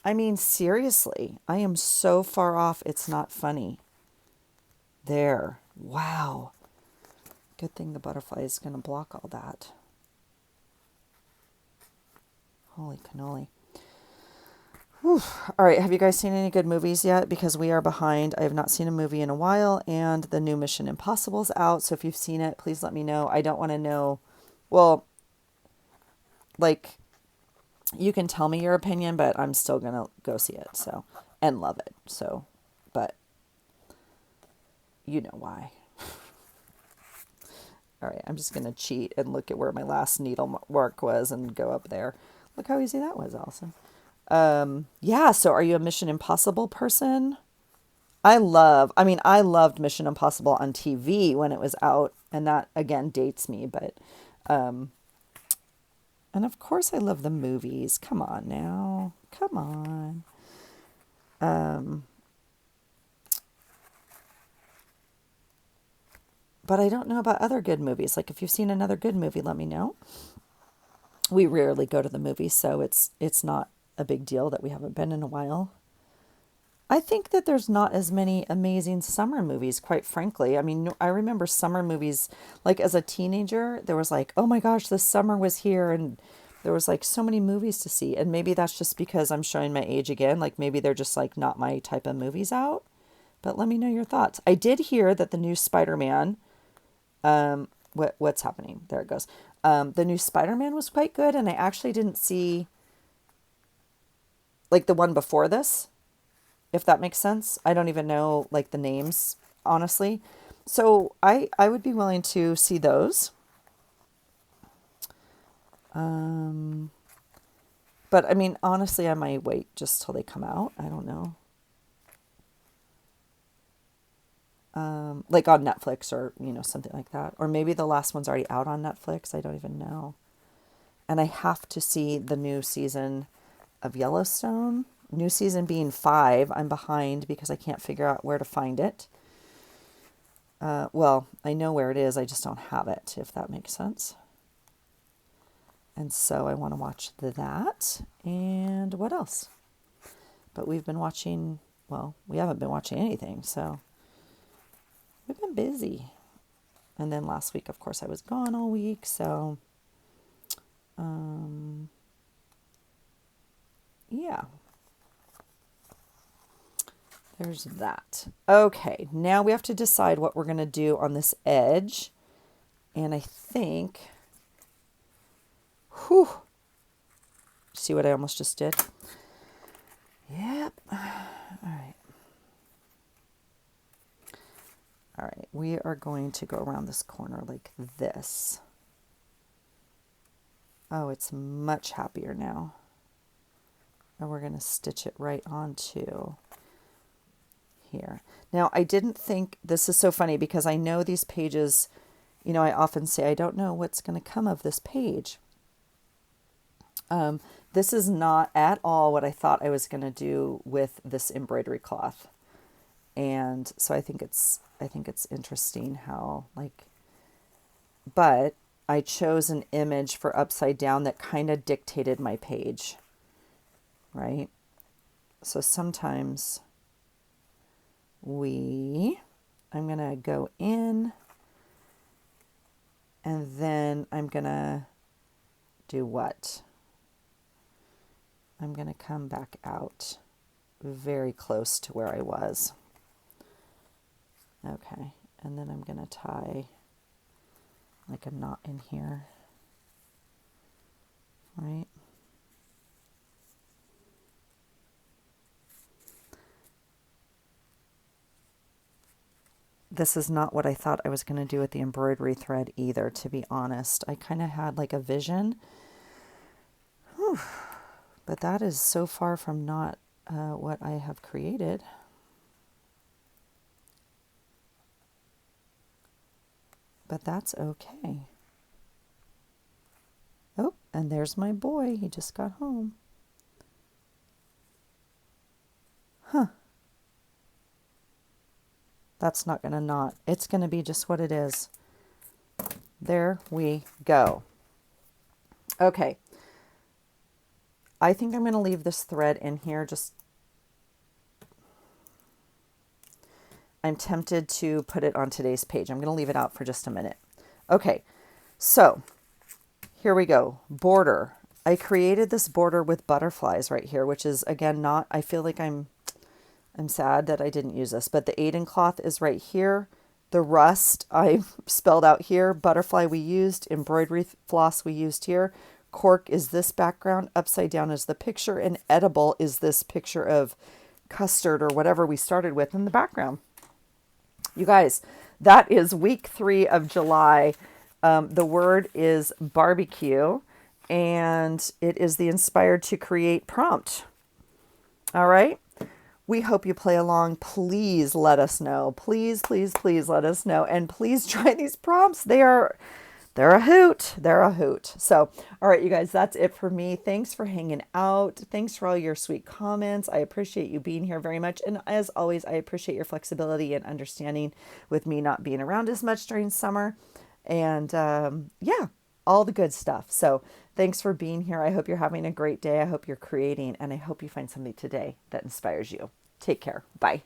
Speaker 1: I mean, seriously, I am so far off. It's not funny. There. Wow. Good thing the butterfly is going to block all that. Holy cannoli. Whew. All right, have you guys seen any good movies yet? Because we are behind. I have not seen a movie in a while, and the new Mission Impossible's out. So if you've seen it, please let me know. I don't want to know. Well, like, you can tell me your opinion, but I'm still gonna go see it. So, and love it. So, but you know why. All right, I'm just gonna cheat and look at where my last needle mark was and go up there. Look how easy that was, Allison. Yeah, so are you a Mission Impossible person? I loved Mission Impossible on TV when it was out, and that again dates me, but and of course I love the movies. Come on now. Come on. But I don't know about other good movies. Like if you've seen another good movie, let me know. We rarely go to the movies, so it's not a big deal that we haven't been in a while. I think that there's not as many amazing summer movies, quite frankly. I mean, I remember summer movies, like as a teenager, there was like, oh my gosh, this summer was here, and there was like so many movies to see. And maybe that's just because I'm showing my age again. Like maybe they're just like not my type of movies out. But let me know your thoughts. I did hear that the new Spider-Man, what's happening? There it goes. The new Spider-Man was quite good, and I actually didn't see like the one before this, if that makes sense. I don't even know like the names, honestly. So I would be willing to see those. But I mean, honestly, I might wait just till they come out. I don't know. Like on Netflix or, something like that. Or maybe the last one's already out on Netflix. I don't even know. And I have to see the new season of Yellowstone. New season being 5. I'm behind because I can't figure out where to find it. Well, I know where it is. I just don't have it, if that makes sense. And so I want to watch that. And what else? But we've been watching, well, we haven't been watching anything. So we've been busy. And then last week, of course, I was gone all week. So, yeah. There's that. Okay, now we have to decide what we're going to do on this edge. And I think, whew, see what I almost just did? Yep. All right. All right, we are going to go around this corner like this. Oh, it's much happier now. And we're going to stitch it right onto here. Now, I didn't think, this is so funny because I know these pages, I often say, I don't know what's going to come of this page. This is not at all what I thought I was going to do with this embroidery cloth. And so I think it's interesting how but I chose an image for upside down that kind of dictated my page, right? So sometimes I'm going to go in and then I'm going to do what? I'm going to come back out very close to where I was. Okay, and then I'm going to tie like a knot in here, right? This is not what I thought I was going to do with the embroidery thread either, to be honest. I kind of had like a vision. Whew. But that is so far from not what I have created. But that's okay. Oh, and there's my boy. He just got home. Huh. That's not going to knot. It's going to be just what it is. There we go. Okay. I think I'm going to leave this thread in here. I'm tempted to put it on today's page. I'm going to leave it out for just a minute. Okay. So here we go. Border. I created this border with butterflies right here, which is again not, I feel like I'm sad that I didn't use this, but the Aiden cloth is right here. The rust I spelled out here. Butterfly we used. Embroidery floss we used here. Cork is this background. Upside down is the picture. And edible is this picture of custard or whatever we started with in the background. You guys, that is week 3 of July. The word is barbecue, and it is the Inspired to Create prompt. All right. We hope you play along. Please let us know. Please, please, please let us know. And please try these prompts. They're a hoot. They're a hoot. So, all right, you guys, that's it for me. Thanks for hanging out. Thanks for all your sweet comments. I appreciate you being here very much. And as always, I appreciate your flexibility and understanding with me not being around as much during summer. And yeah, all the good stuff. So thanks for being here. I hope you're having a great day. I hope you're creating, and I hope you find something today that inspires you. Take care. Bye.